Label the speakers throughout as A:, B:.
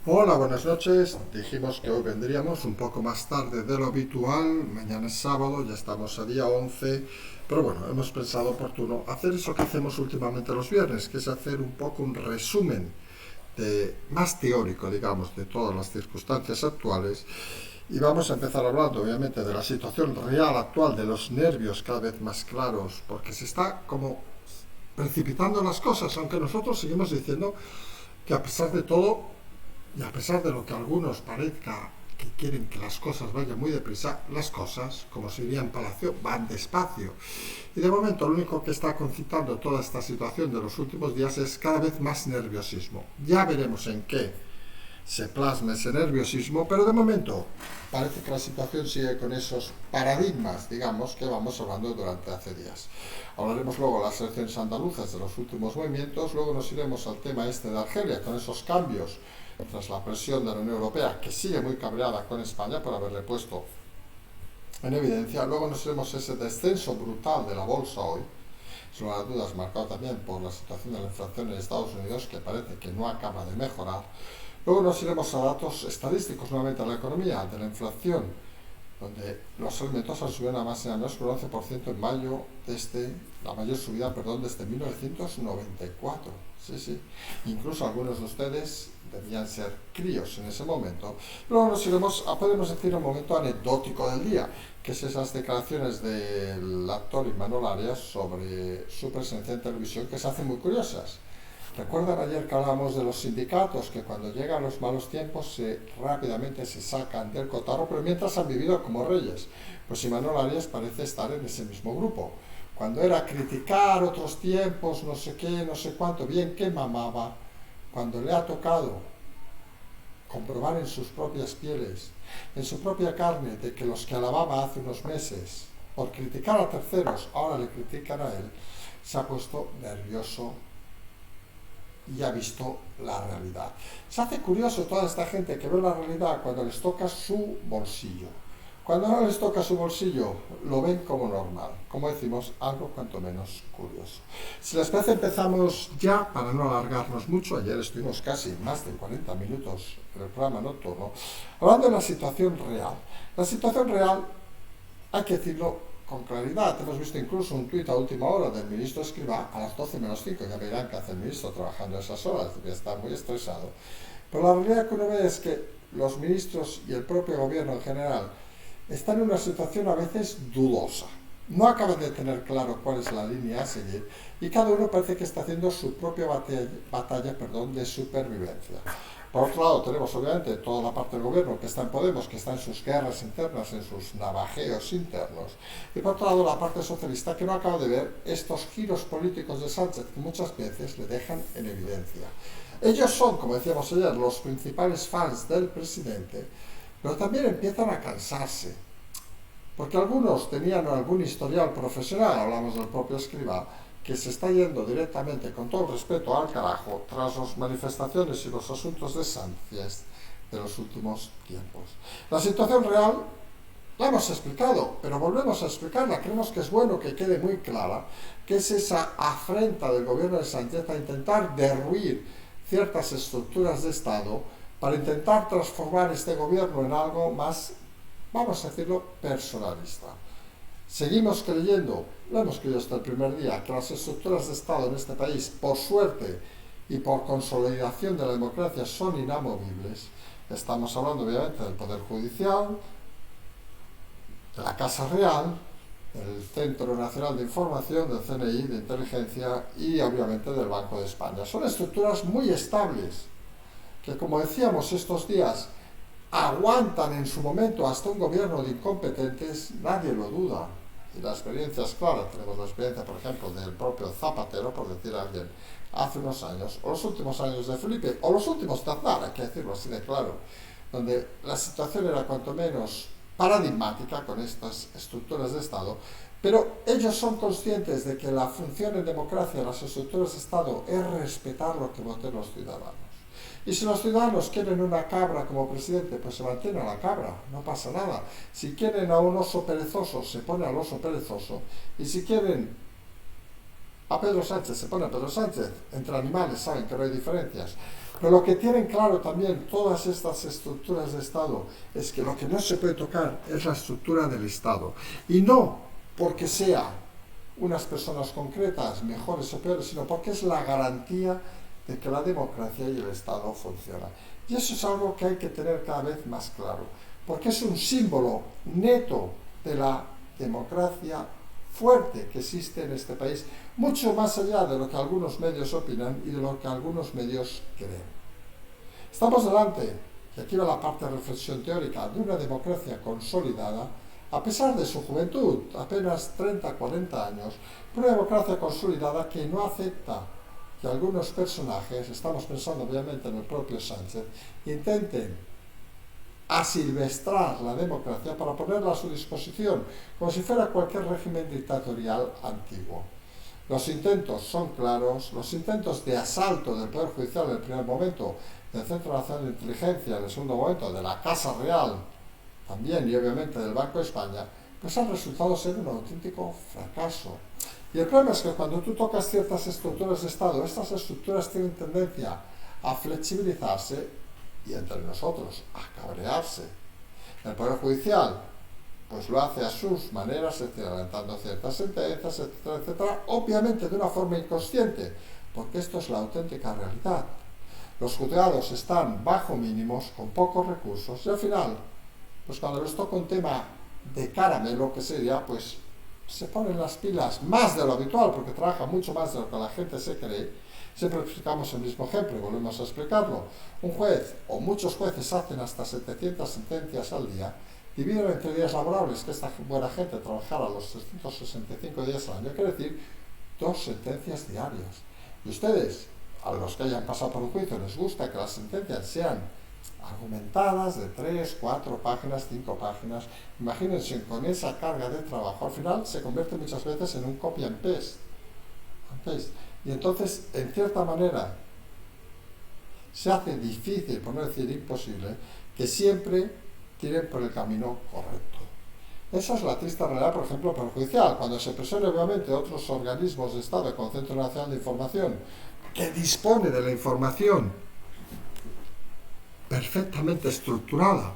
A: Hola, buenas noches. Dijimos que hoy vendríamos un poco más tarde de lo habitual. Mañana es sábado, ya estamos a día 11. Pero bueno, hemos pensado oportuno hacer eso que hacemos últimamente los viernes, que es hacer un poco un resumen más teórico, digamos, de todas las circunstancias actuales. Y vamos a empezar hablando, obviamente, de la situación real actual, de los nervios cada vez más claros, porque se está como precipitando las cosas, aunque nosotros seguimos diciendo que a pesar de todo, y a pesar de lo que a algunos parezca que quieren que las cosas vayan muy deprisa, las cosas, como se diría en Palacio, van despacio. Y de momento lo único que está concitando toda esta situación de los últimos días es cada vez más nerviosismo. Ya veremos en qué se plasma ese nerviosismo, pero de momento parece que la situación sigue con esos paradigmas, digamos, que vamos hablando durante hace días. Hablaremos luego de las elecciones andaluzas, de los últimos movimientos, luego nos iremos al tema este de Argelia, con esos cambios tras la presión de la Unión Europea, que sigue muy cabreada con España por haberle puesto en evidencia. Luego nos iremos a ese descenso brutal de la bolsa hoy, sin lugar a dudas marcado también por la situación de la inflación en Estados Unidos, que parece que no acaba de mejorar. Luego nos iremos a datos estadísticos nuevamente de la economía, de la inflación, donde los alimentos han subido nada más y nada menos que un 11% en mayo, desde la mayor subida, desde 1994. Sí, sí. Incluso algunos de ustedes debían ser críos en ese momento. Luego nos iremos a, podemos decir, un momento anecdótico del día, que es esas declaraciones del actor Imanol Arias sobre su presencia en televisión, que se hacen muy curiosas. ¿Recuerdan ayer que hablábamos de los sindicatos, que cuando llegan los malos tiempos rápidamente se sacan del cotarro, pero mientras han vivido como reyes? Pues Imanol Arias parece estar en ese mismo grupo. Cuando era criticar otros tiempos, no sé qué, no sé cuánto, bien que mamaba, cuando le ha tocado comprobar en sus propias pieles, en su propia carne, de que los que alababa hace unos meses por criticar a terceros, ahora le critican a él, se ha puesto nervioso y ha visto la realidad. Se hace curioso toda esta gente que ve la realidad cuando les toca su bolsillo. Cuando no les toca su bolsillo, lo ven como normal. Como decimos, algo cuanto menos curioso. Si les parece, empezamos ya, para no alargarnos mucho. Ayer estuvimos casi más de 40 minutos en el programa nocturno, hablando de la situación real. La situación real, hay que decirlo con claridad. Hemos visto incluso un tuit a última hora del ministro Escrivá a las 12 menos 5. Ya verán que hace el ministro trabajando a esas horas, debe estar muy estresado. Pero la realidad que uno ve es que los ministros y el propio gobierno en general están en una situación a veces dudosa. No acaban de tener claro cuál es la línea a seguir y cada uno parece que está haciendo su propia batalla de supervivencia. Por otro lado, tenemos obviamente toda la parte del gobierno que está en Podemos, que está en sus guerras internas, en sus navajeos internos. Y por otro lado, la parte socialista que no acaba de ver estos giros políticos de Sánchez que muchas veces le dejan en evidencia. Ellos son, como decíamos ayer, los principales fans del presidente, pero también empiezan a cansarse. Porque algunos tenían algún historial profesional, hablamos del propio Escrivá, que se está yendo directamente, con todo el respeto, al carajo tras las manifestaciones y los asuntos de Sánchez de los últimos tiempos. La situación real la hemos explicado, pero volvemos a explicarla. Creemos que es bueno que quede muy clara que es esa afrenta del gobierno de Sánchez a intentar derruir ciertas estructuras de Estado para intentar transformar este gobierno en algo más, vamos a decirlo, personalista. Seguimos creyendo, lo hemos creído hasta el primer día, que las estructuras de Estado en este país, por suerte y por consolidación de la democracia, son inamovibles. Estamos hablando obviamente del Poder Judicial, de la Casa Real, del Centro Nacional de Información, del CNI, de Inteligencia y obviamente del Banco de España. Son estructuras muy estables, que como decíamos estos días, aguantan en su momento hasta un gobierno de incompetentes, nadie lo duda. Y la experiencia es clara. Tenemos la experiencia, por ejemplo, del propio Zapatero, por decir a alguien, hace unos años, o los últimos años de Felipe, o los últimos de Aznar, hay que decirlo así de claro, donde la situación era cuanto menos paradigmática con estas estructuras de Estado, pero ellos son conscientes de que la función en democracia de las estructuras de Estado es respetar lo que voten los ciudadanos. Y si los ciudadanos quieren una cabra como presidente, pues se mantiene a la cabra, no pasa nada. Si quieren a un oso perezoso, se pone al oso perezoso. Y si quieren a Pedro Sánchez, se pone a Pedro Sánchez. Entre animales saben que no hay diferencias. Pero lo que tienen claro también todas estas estructuras de Estado es que lo que no se puede tocar es la estructura del Estado. Y no porque sea unas personas concretas, mejores o peores, sino porque es la garantía de que la democracia y el Estado funcionan. Y eso es algo que hay que tener cada vez más claro, porque es un símbolo neto de la democracia fuerte que existe en este país, mucho más allá de lo que algunos medios opinan y de lo que algunos medios creen. Estamos delante, y aquí va la parte de reflexión teórica, de una democracia consolidada, a pesar de su juventud, apenas 30, 40 años, una democracia consolidada que no acepta que algunos personajes, estamos pensando obviamente en el propio Sánchez, intenten asilvestrar la democracia para ponerla a su disposición, como si fuera cualquier régimen dictatorial antiguo. Los intentos son claros, los intentos de asalto del Poder Judicial en el primer momento, del Centro Nacional de Inteligencia en el segundo momento, de la Casa Real también y obviamente del Banco de España, pues han resultado ser un auténtico fracaso. Y el problema es que cuando tú tocas ciertas estructuras de Estado, estas estructuras tienen tendencia a flexibilizarse y entre nosotros a cabrearse. El Poder Judicial pues lo hace a sus maneras, es decir, adelantando ciertas sentencias, etcétera, etcétera, obviamente de una forma inconsciente, porque esto es la auténtica realidad. Los juzgados están bajo mínimos, con pocos recursos, y al final, pues cuando les toca un tema de caramelo, que sería, pues se ponen las pilas más de lo habitual, porque trabajan mucho más de lo que la gente se cree. Siempre explicamos el mismo ejemplo y volvemos a explicarlo. Un juez o muchos jueces hacen hasta 700 sentencias al día, dividido entre días laborables, que esta buena gente trabajara los 365 días al año, quiere decir 2 sentencias diarias. Y ustedes, a los que hayan pasado por un juicio, les gusta que las sentencias sean argumentadas de 3, 4 páginas, 5 páginas. Imagínense, con esa carga de trabajo, al final se convierte muchas veces en un copy and paste. Y entonces, en cierta manera, se hace difícil, por no decir imposible, que siempre tiren por el camino correcto. Esa es la triste realidad, por ejemplo, perjudicial. Cuando se presionan obviamente otros organismos de Estado, como el Centro Nacional de Información, que dispone de la información perfectamente estructurada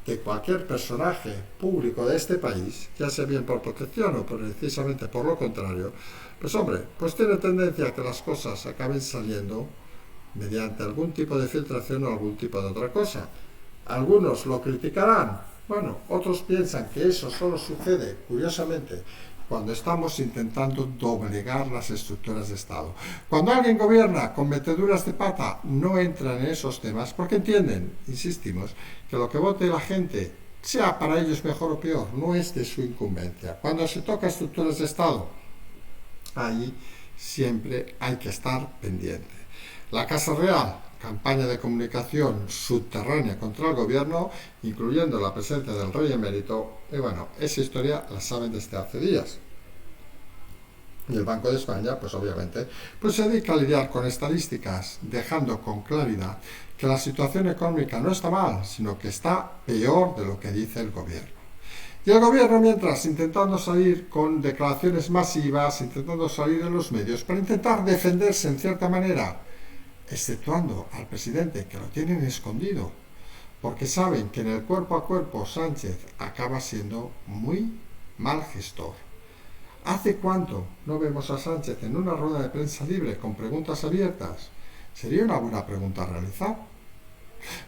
A: de cualquier personaje público de este país, ya sea bien por protección o precisamente por lo contrario, pues hombre, pues tiene tendencia a que las cosas acaben saliendo mediante algún tipo de filtración o algún tipo de otra cosa. Algunos lo criticarán, bueno, otros piensan que eso solo sucede, curiosamente, cuando estamos intentando doblegar las estructuras de Estado. Cuando alguien gobierna con meteduras de pata, no entran en esos temas porque entienden, insistimos, que lo que vote la gente, sea para ellos mejor o peor, no es de su incumbencia. Cuando se toca estructuras de Estado, ahí siempre hay que estar pendiente. La Casa Real, campaña de comunicación subterránea contra el gobierno, incluyendo la presencia del rey emérito, y bueno, esa historia la saben desde hace días. Y el Banco de España, pues obviamente, pues se dedica a lidiar con estadísticas, dejando con claridad que la situación económica no está mal, sino que está peor de lo que dice el gobierno. Y el gobierno, mientras, intentando salir con declaraciones masivas, intentando salir en los medios, para intentar defenderse en cierta manera, exceptuando al presidente, que lo tienen escondido, porque saben que en el cuerpo a cuerpo Sánchez acaba siendo muy mal gestor. ¿Hace cuánto no vemos a Sánchez en una rueda de prensa libre con preguntas abiertas? Sería una buena pregunta a realizar.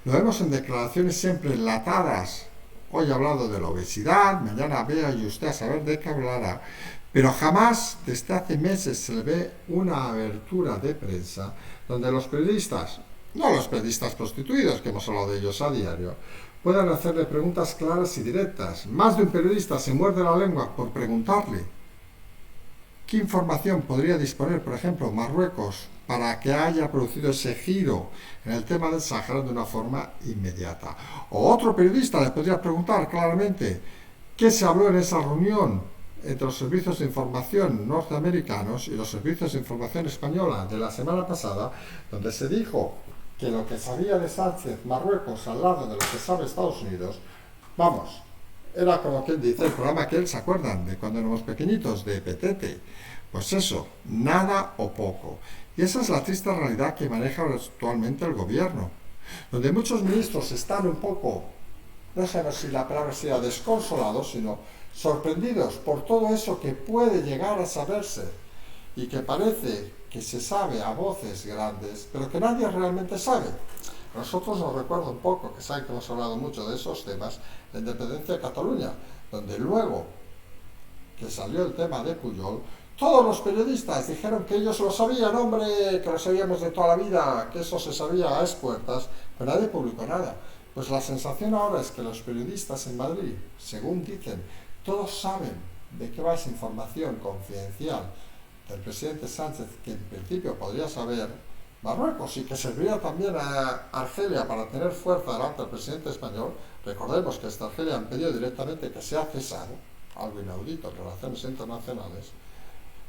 A: Lo vemos en declaraciones siempre enlatadas. Hoy ha hablado de la obesidad, mañana vea y usted a saber de qué hablará. Pero jamás, desde hace meses, se le ve una abertura de prensa donde los periodistas, no los periodistas prostituidos, que hemos hablado de ellos a diario, puedan hacerle preguntas claras y directas. Más de un periodista se muerde la lengua por preguntarle qué información podría disponer, por ejemplo, Marruecos para que haya producido ese giro en el tema del Sáhara de una forma inmediata. O otro periodista le podría preguntar claramente qué se habló en esa reunión entre los servicios de información norteamericanos y los servicios de información española de la semana pasada, donde se dijo que lo que sabía de Sánchez Marruecos al lado de lo que sabe Estados Unidos, vamos, era como quien dice el programa que ¿se acuerdan? De cuando éramos pequeñitos, de Petete. Pues eso, nada o poco. Y esa es la triste realidad que maneja actualmente el gobierno, donde muchos ministros están un poco, no sabemos si la palabra sea desconsolados, sino sorprendidos por todo eso que puede llegar a saberse y que parece que se sabe a voces grandes, pero que nadie realmente sabe. Nosotros nos recuerda un poco, que saben que hemos hablado mucho de esos temas, la independencia de Cataluña, donde luego que salió el tema de Pujol, todos los periodistas dijeron que ellos lo sabían, hombre, que lo sabíamos de toda la vida, que eso se sabía a expuertas, pero nadie publicó nada. Pues la sensación ahora es que los periodistas en Madrid, según dicen, todos saben de qué va esa información confidencial del presidente Sánchez, que en principio podría saber Marruecos y que serviría también a Argelia para tener fuerza delante del presidente español. Recordemos que esta Argelia han pedido directamente que sea cesado, algo inaudito en relaciones internacionales,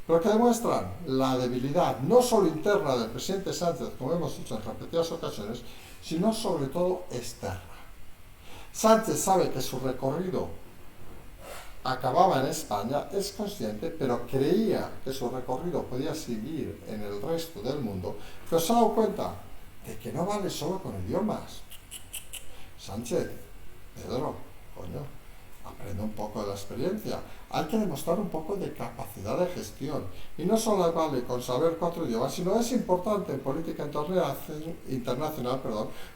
A: pero que demuestran la debilidad no solo interna del presidente Sánchez, como hemos dicho en repetidas ocasiones, sino sobre todo externa. Sánchez sabe que su recorrido acababa en España, es consciente, pero creía que su recorrido podía seguir en el resto del mundo, pero se ha dado cuenta de que no vale solo con idiomas. Sánchez, Pedro, coño, aprende un poco de la experiencia. Hay que demostrar un poco de capacidad de gestión. Y no solo vale con saber 4 idiomas, sino es importante en política internacional,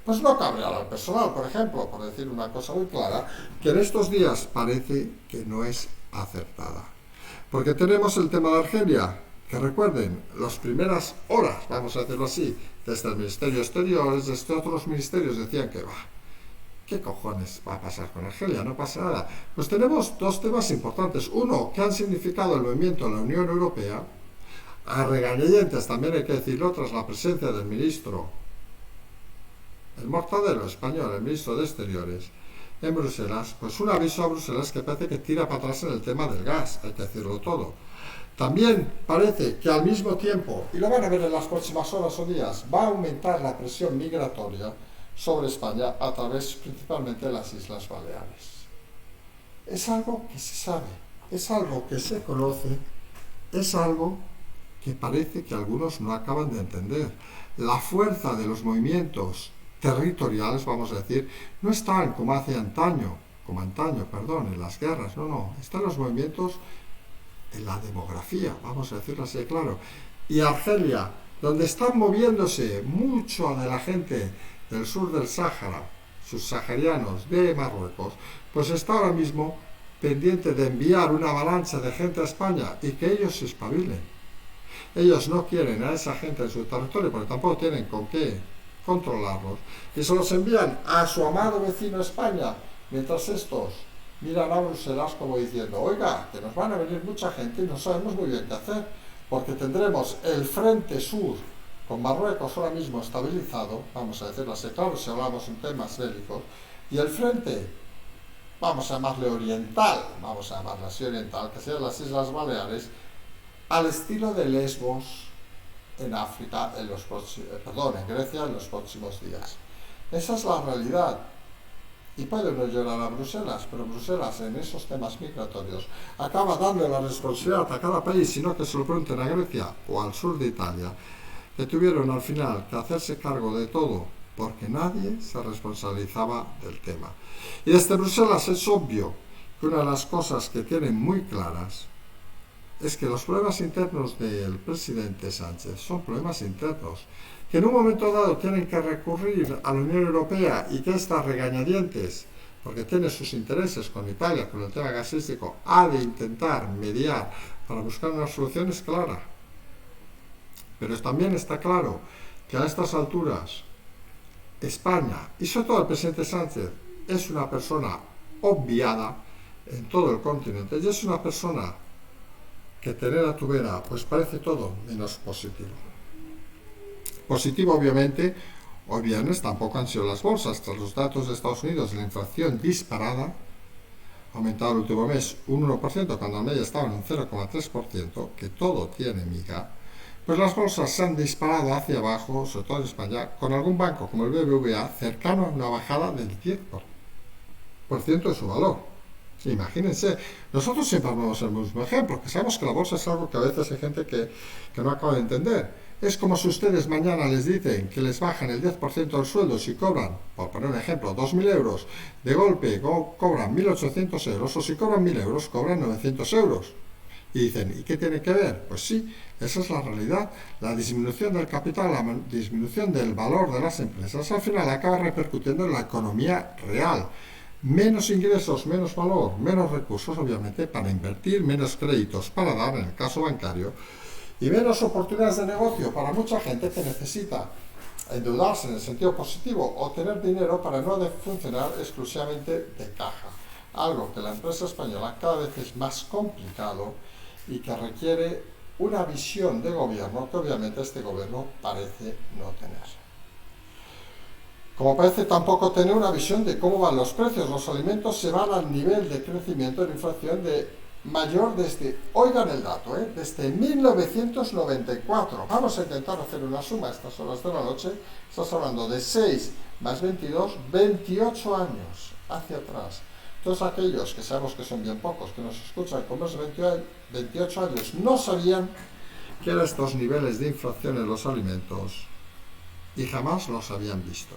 A: pues no cabrear al personal, por ejemplo, por decir una cosa muy clara, que en estos días parece que no es acertada. Porque tenemos el tema de Argelia, que recuerden, las primeras horas, vamos a decirlo así, desde el Ministerio de Exteriores, desde otros ministerios decían que ¿qué cojones va a pasar con Argelia? No pasa nada. Pues tenemos dos temas importantes. Uno, que han significado el movimiento de la Unión Europea, a regañadientes también hay que decirlo, tras la presencia del ministro, el mortadelo español, el ministro de Exteriores, en Bruselas, pues un aviso a Bruselas que parece que tira para atrás en el tema del gas, hay que decirlo todo. También parece que al mismo tiempo, y lo van a ver en las próximas horas o días, va a aumentar la presión migratoria sobre España a través principalmente de las Islas Baleares. Es algo que se sabe, es algo que se conoce, es algo que parece que algunos no acaban de entender. La fuerza de los movimientos territoriales, vamos a decir, no están como antaño, en las guerras, no, están los movimientos en la demografía, vamos a decirlo así de claro. Y Argelia, donde están moviéndose mucho de la gente del sur del Sáhara, subsaharianos de Marruecos, pues está ahora mismo pendiente de enviar una avalancha de gente a España y que ellos se espabilen. Ellos no quieren a esa gente en su territorio porque tampoco tienen con qué controlarlos y se los envían a su amado vecino España, mientras estos miran a Bruselas como diciendo, oiga, que nos van a venir mucha gente y no sabemos muy bien qué hacer, porque tendremos el frente sur con Marruecos ahora mismo estabilizado, vamos a decirlo así, claro, si hablamos en temas bélicos, y el frente, vamos a llamarle oriental, que sean las Islas Baleares, al estilo de Lesbos en África, en Grecia en los próximos días. Esa es la realidad. Y puede no llorar a Bruselas, pero Bruselas en esos temas migratorios acaba dando la responsabilidad a cada país, sino que se lo pregunten a Grecia o al sur de Italia, que tuvieron al final que hacerse cargo de todo porque nadie se responsabilizaba del tema. Y desde Bruselas es obvio que una de las cosas que tienen muy claras es que los problemas internos del presidente Sánchez son problemas internos, que en un momento dado tienen que recurrir a la Unión Europea y que esta regañadientes, porque tiene sus intereses con Italia, con el tema gasístico, ha de intentar mediar para buscar una solución, es clara. Pero también está claro que a estas alturas España, y sobre todo el presidente Sánchez, es una persona obviada en todo el continente y es una persona que tener a tu vera pues parece todo menos positivo. Positivo obviamente, hoy viernes tampoco han sido las bolsas, tras los datos de Estados Unidos de la inflación disparada, ha aumentado el último mes un 1%, cuando la media estaba en un 0,3%, que todo tiene miga, pues las bolsas se han disparado hacia abajo, sobre todo en España, con algún banco como el BBVA cercano a una bajada del 10% de su valor. Imagínense, nosotros siempre ponemos el mismo ejemplo, que sabemos que la bolsa es algo que a veces hay gente que no acaba de entender. Es como si ustedes mañana les dicen que les bajan el 10% del sueldo si cobran, por poner un ejemplo, 2.000 euros, de golpe cobran 1.800 euros, o si cobran 1.000 euros, cobran 900 euros. Y dicen, ¿y qué tiene que ver? Pues sí, esa es la realidad. La disminución del capital, la disminución del valor de las empresas, al final acaba repercutiendo en la economía real. Menos ingresos, menos valor, menos recursos, obviamente, para invertir, menos créditos para dar, en el caso bancario, y menos oportunidades de negocio para mucha gente que necesita endeudarse en el sentido positivo o tener dinero para no funcionar exclusivamente de caja. Algo que la empresa española cada vez es más complicado y que requiere una visión de gobierno que obviamente este gobierno parece no tener. Como parece tampoco tener una visión de cómo van los precios. Los alimentos se van al nivel de crecimiento de la inflación mayor desde, oigan el dato, desde 1994. Vamos a intentar hacer una suma a estas horas de la noche. Estás hablando de 6 más 22, 28 años hacia atrás. Todos aquellos que sabemos que son bien pocos, que nos escuchan con más de 28 años, no sabían que eran estos niveles de inflación en los alimentos y jamás los habían visto.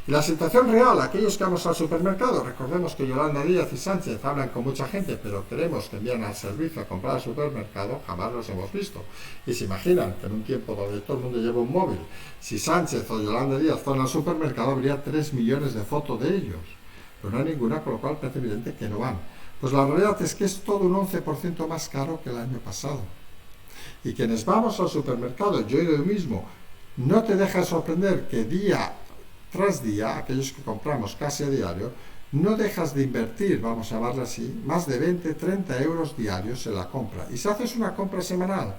A: Y la situación real, aquellos que vamos al supermercado, recordemos que Yolanda Díaz y Sánchez hablan con mucha gente, pero queremos que envíen al servicio a comprar al supermercado, jamás los hemos visto. Y se imaginan que en un tiempo donde todo el mundo lleva un móvil, si Sánchez o Yolanda Díaz fueran al supermercado, habría 3 millones de fotos de ellos. Pero no hay ninguna, con lo cual parece evidente que no van. Pues la realidad es que es todo un 11% más caro que el año pasado. Y quienes vamos al supermercado, yo mismo, no te deja sorprender que día tras día, aquellos que compramos casi a diario, no dejas de invertir, vamos a llamarlo así, más de 20-30 euros diarios en la compra. Y si haces una compra semanal,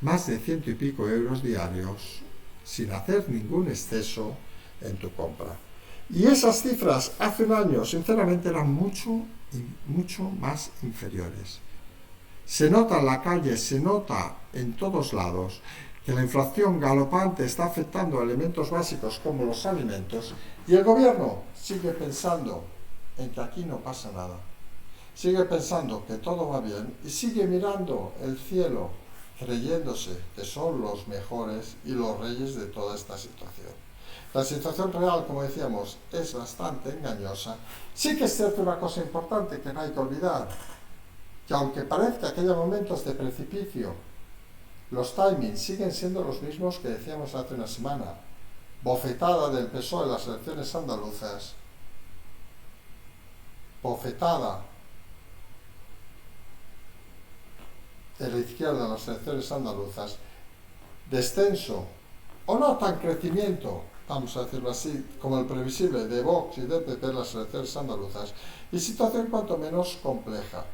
A: más de 100 y pico euros diarios, sin hacer ningún exceso en tu compra. Y esas cifras hace un año, sinceramente, eran mucho más inferiores. Se nota en la calle, se nota en todos lados que la inflación galopante está afectando a elementos básicos como los alimentos, y el gobierno sigue pensando en que aquí no pasa nada. Sigue pensando que todo va bien y sigue mirando el cielo, creyéndose que son los mejores y los reyes de toda esta situación. La situación real, como decíamos, es bastante engañosa. Sí que es cierto una cosa importante que no hay que olvidar, que aunque parezca que haya momentos de precipicio, los timings siguen siendo los mismos que decíamos hace una semana. Bofetada del PSOE en las elecciones andaluzas, bofetada de la izquierda en las elecciones andaluzas, descenso o no tan crecimiento, vamos a decirlo así, como el previsible de Vox y del PP en las elecciones andaluzas, y situación cuanto menos compleja.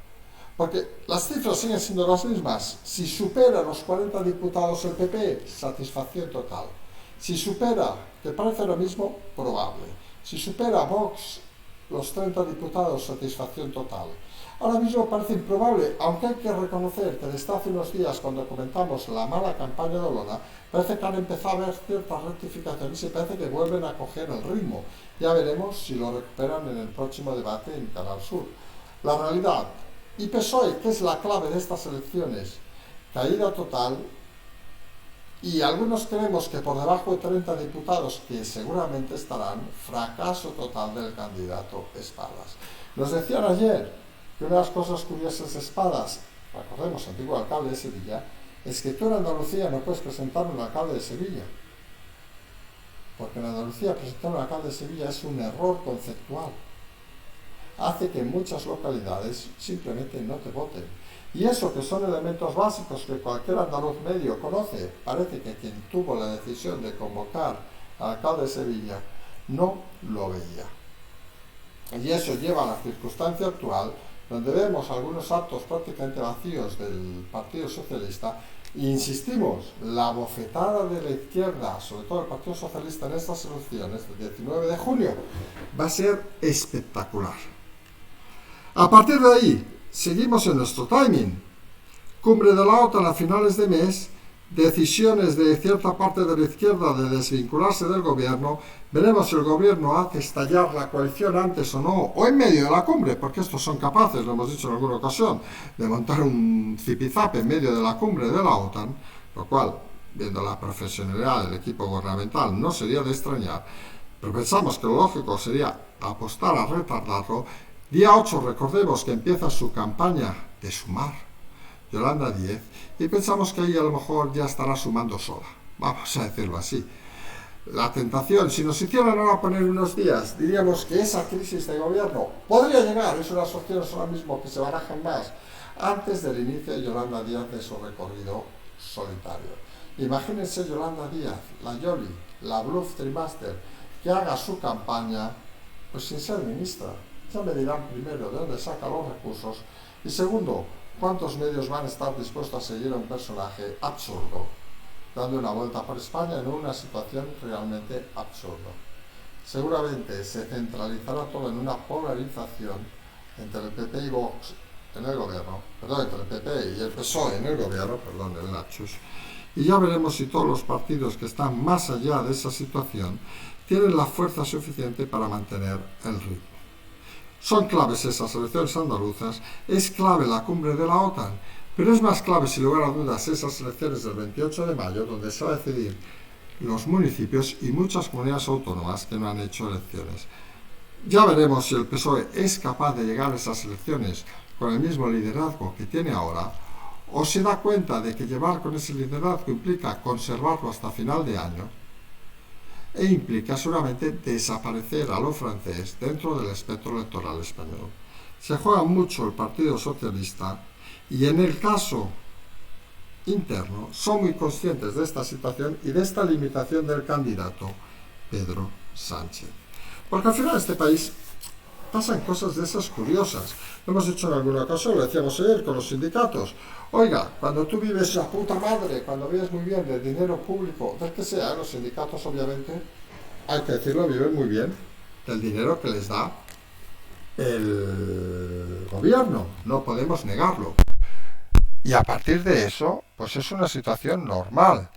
A: Porque las cifras siguen siendo las mismas. Si supera los 40 diputados el PP, satisfacción total. Si supera, que parece lo mismo, probable. Si supera Vox los 30 diputados, satisfacción total. Ahora mismo parece improbable, aunque hay que reconocer que desde hace unos días, cuando comentamos la mala campaña de Olona, parece que han empezado a haber ciertas rectificaciones y parece que vuelven a coger el ritmo. Ya veremos si lo recuperan en el próximo debate en Canal Sur. La realidad, y PSOE, que es la clave de estas elecciones, caída total, y algunos creemos que por debajo de 30 diputados, que seguramente estarán, fracaso total del candidato Espadas. Nos decían ayer que una de las cosas curiosas de Espadas, recordemos, antiguo alcalde de Sevilla, es que tú en Andalucía no puedes presentar un alcalde de Sevilla, porque en Andalucía presentar un alcalde de Sevilla es un error conceptual. Hace que en muchas localidades simplemente no te voten. Y eso, que son elementos básicos que cualquier andaluz medio conoce, parece que quien tuvo la decisión de convocar al alcalde de Sevilla no lo veía. Y eso lleva a la circunstancia actual, donde vemos algunos actos prácticamente vacíos del Partido Socialista, e insistimos, la bofetada de la izquierda, sobre todo el Partido Socialista en estas elecciones del 19 de junio, va a ser espectacular. A partir de ahí, seguimos en nuestro timing. Cumbre de la OTAN a finales de mes, decisiones de cierta parte de la izquierda de desvincularse del gobierno, veremos si el gobierno hace estallar la coalición antes o no, o en medio de la cumbre, porque estos son capaces, lo hemos dicho en alguna ocasión, de montar un zipizape en medio de la cumbre de la OTAN, lo cual, viendo la profesionalidad del equipo gubernamental, no sería de extrañar, pero pensamos que lo lógico sería apostar a retardarlo. Día 8, recordemos que empieza su campaña de sumar Yolanda Díaz, y pensamos que ahí a lo mejor ya estará sumando sola, vamos a decirlo así. La tentación, si nos hicieran ahora poner unos días, diríamos que esa crisis de gobierno podría llegar, es unas opciones ahora mismo que se barajan más, antes del inicio de Yolanda Díaz de su recorrido solitario. Imagínense Yolanda Díaz, la Yoli, la Bluff Trimaster, que haga su campaña, pues sin ser ministra. Ya me dirán primero de dónde saca los recursos y segundo, cuántos medios van a estar dispuestos a seguir a un personaje absurdo, dando una vuelta por España en una situación realmente absurda. Seguramente se centralizará todo en una polarización entre el PP y Vox en el gobierno, entre el PP y el PSOE en el gobierno, el Nachos, y ya veremos si todos los partidos que están más allá de esa situación tienen la fuerza suficiente para mantener el ritmo. Son claves esas elecciones andaluzas, es clave la cumbre de la OTAN, pero es más clave, sin lugar a dudas, esas elecciones del 28 de mayo, donde se va a decidir los municipios y muchas comunidades autónomas que no han hecho elecciones. Ya veremos si el PSOE es capaz de llegar a esas elecciones con el mismo liderazgo que tiene ahora, o se da cuenta de que llevar con ese liderazgo implica conservarlo hasta final de año, e implica seguramente desaparecer a lo francés dentro del espectro electoral español. Se juega mucho el Partido Socialista y en el caso interno son muy conscientes de esta situación y de esta limitación del candidato Pedro Sánchez. Porque al final en este país pasan cosas de esas curiosas. Lo hemos dicho en alguna ocasión, lo decíamos ayer con los sindicatos. Oiga, cuando tú vives la puta madre, cuando vives muy bien del dinero público, del que sea, los sindicatos obviamente, hay que decirlo, viven muy bien del dinero que les da el gobierno, no podemos negarlo. Y a partir de eso, pues es una situación normal.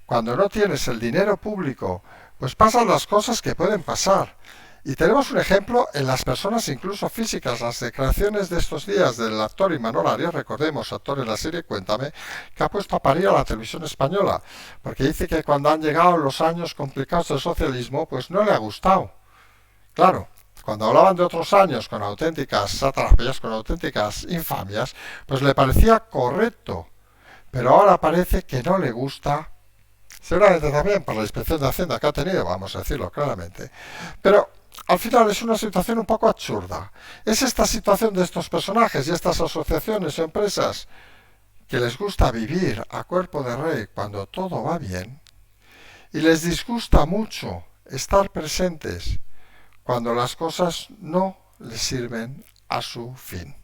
A: Cuando no tienes el dinero público, pues pasan las cosas que pueden pasar. Y tenemos un ejemplo en las personas incluso físicas, las declaraciones de estos días del actor Imanol Arias, recordemos, actor en la serie Cuéntame, que ha puesto a parir a la televisión española, porque dice que cuando han llegado los años complicados del socialismo, pues no le ha gustado. Claro, cuando hablaban de otros años con auténticas satrapías, con auténticas infamias, pues le parecía correcto, pero ahora parece que no le gusta, seguramente también por la inspección de Hacienda que ha tenido, vamos a decirlo claramente, pero al final es una situación un poco absurda. Es esta situación de estos personajes y estas asociaciones o empresas que les gusta vivir a cuerpo de rey cuando todo va bien y les disgusta mucho estar presentes cuando las cosas no les sirven a su fin.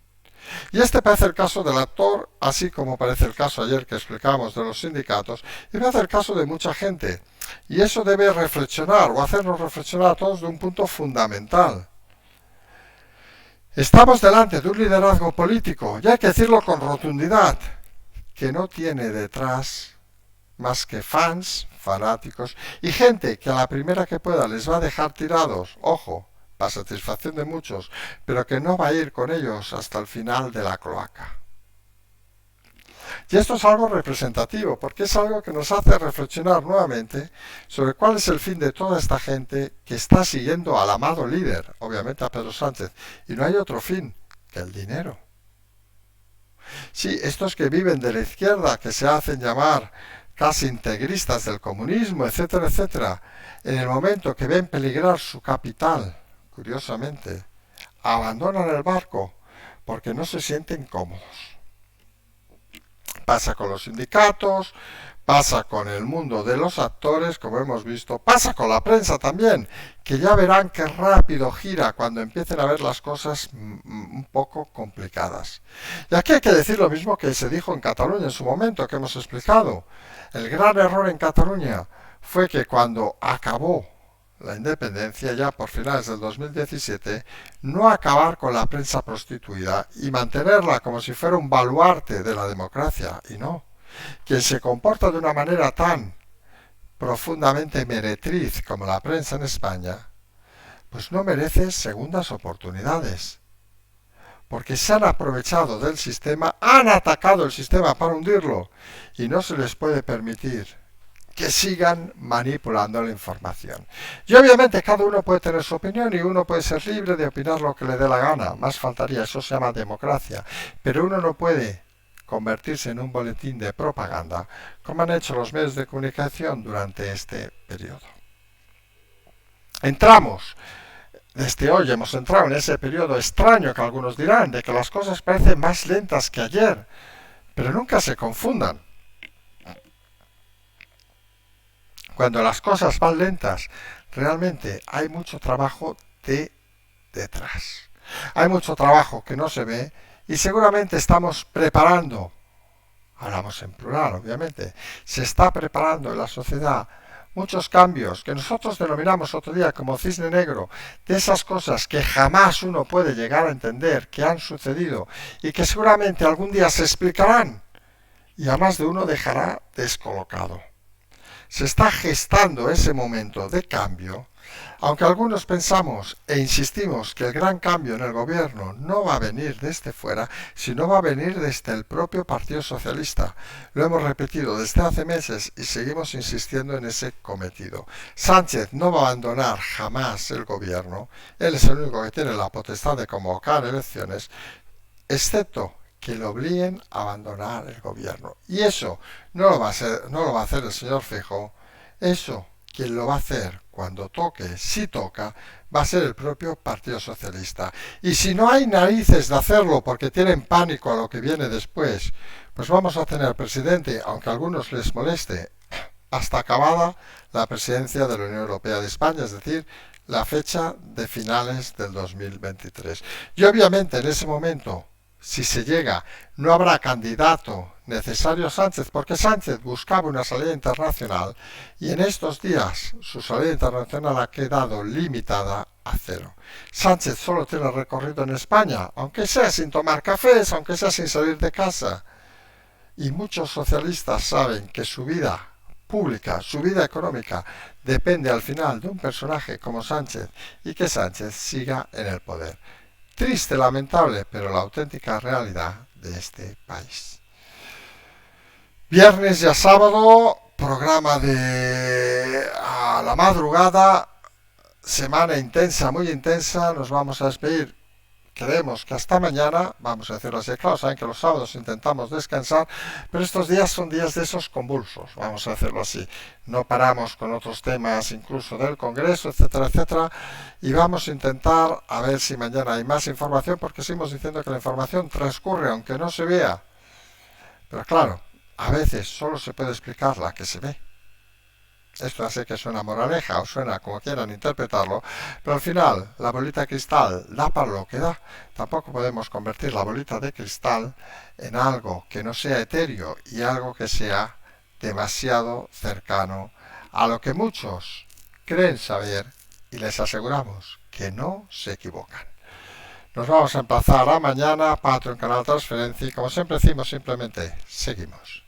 A: Y este parece el caso del actor, así como parece el caso ayer que explicamos de los sindicatos, y parece el caso de mucha gente. Y eso debe reflexionar o hacernos reflexionar a todos de un punto fundamental. Estamos delante de un liderazgo político, y hay que decirlo con rotundidad, que no tiene detrás más que fans, fanáticos y gente que a la primera que pueda les va a dejar tirados, ojo, para satisfacción de muchos, pero que no va a ir con ellos hasta el final de la cloaca. Y esto es algo representativo, porque es algo que nos hace reflexionar nuevamente sobre cuál es el fin de toda esta gente que está siguiendo al amado líder, obviamente a Pedro Sánchez, y no hay otro fin que el dinero. Sí, estos que viven de la izquierda, que se hacen llamar casi integristas del comunismo, etcétera, etcétera, en el momento que ven peligrar su capital, curiosamente, abandonan el barco porque no se sienten cómodos. Pasa con los sindicatos, pasa con el mundo de los actores, como hemos visto, pasa con la prensa también, que ya verán qué rápido gira cuando empiecen a ver las cosas un poco complicadas. Y aquí hay que decir lo mismo que se dijo en Cataluña en su momento, que hemos explicado. El gran error en Cataluña fue que cuando acabó la independencia, ya por finales del 2017, no acabar con la prensa prostituida y mantenerla como si fuera un baluarte de la democracia, y no. Quien se comporta de una manera tan profundamente meretriz como la prensa en España, pues no merece segundas oportunidades. Porque se han aprovechado del sistema, han atacado el sistema para hundirlo y no se les puede permitir que sigan manipulando la información. Y obviamente cada uno puede tener su opinión y uno puede ser libre de opinar lo que le dé la gana, más faltaría, eso se llama democracia, pero uno no puede convertirse en un boletín de propaganda como han hecho los medios de comunicación durante este periodo. Desde hoy hemos entrado en ese periodo extraño que algunos dirán, de que las cosas parecen más lentas que ayer, pero nunca se confundan. Cuando las cosas van lentas, realmente hay mucho trabajo detrás. Hay mucho trabajo que no se ve y seguramente estamos preparando, hablamos en plural obviamente, se está preparando en la sociedad muchos cambios que nosotros denominamos otro día como cisne negro, de esas cosas que jamás uno puede llegar a entender que han sucedido y que seguramente algún día se explicarán y a más de uno dejará descolocado. Se está gestando ese momento de cambio, aunque algunos pensamos e insistimos que el gran cambio en el gobierno no va a venir desde fuera, sino va a venir desde el propio Partido Socialista. Lo hemos repetido desde hace meses y seguimos insistiendo en ese cometido. Sánchez no va a abandonar jamás el gobierno, él es el único que tiene la potestad de convocar elecciones, excepto que lo obliguen a abandonar el gobierno. Y eso no lo va a hacer el señor Feijóo. Eso, quien lo va a hacer cuando toque, si toca, va a ser el propio Partido Socialista. Y si no hay narices de hacerlo porque tienen pánico a lo que viene después, pues vamos a tener presidente, aunque a algunos les moleste, hasta acabada la presidencia de la Unión Europea de España, es decir, la fecha de finales del 2023. Y obviamente en ese momento, si se llega, no habrá candidato necesario a Sánchez, porque Sánchez buscaba una salida internacional y en estos días su salida internacional ha quedado limitada a cero. Sánchez solo tiene recorrido en España, aunque sea sin tomar cafés, aunque sea sin salir de casa. Y muchos socialistas saben que su vida pública, su vida económica, depende al final de un personaje como Sánchez y que Sánchez siga en el poder. Triste, lamentable, pero la auténtica realidad de este país. Viernes y a sábado, programa de a la madrugada, semana intensa, muy intensa, nos vamos a despedir. Creemos que hasta mañana, vamos a decirlo así, claro, saben que los sábados intentamos descansar, pero estos días son días de esos convulsos, vamos a hacerlo así. No paramos con otros temas, incluso del Congreso, etcétera, etcétera, y vamos a intentar a ver si mañana hay más información, porque seguimos diciendo que la información transcurre aunque no se vea. Pero claro, a veces solo se puede explicar la que se ve. Esto hace que suena moraleja o suena como quieran interpretarlo, pero al final la bolita de cristal da para lo que da. Tampoco podemos convertir la bolita de cristal en algo que no sea etéreo y algo que sea demasiado cercano a lo que muchos creen saber y les aseguramos que no se equivocan. Nos vamos a emplazar a mañana, Patreon, Canal Transferencia y como siempre decimos simplemente seguimos.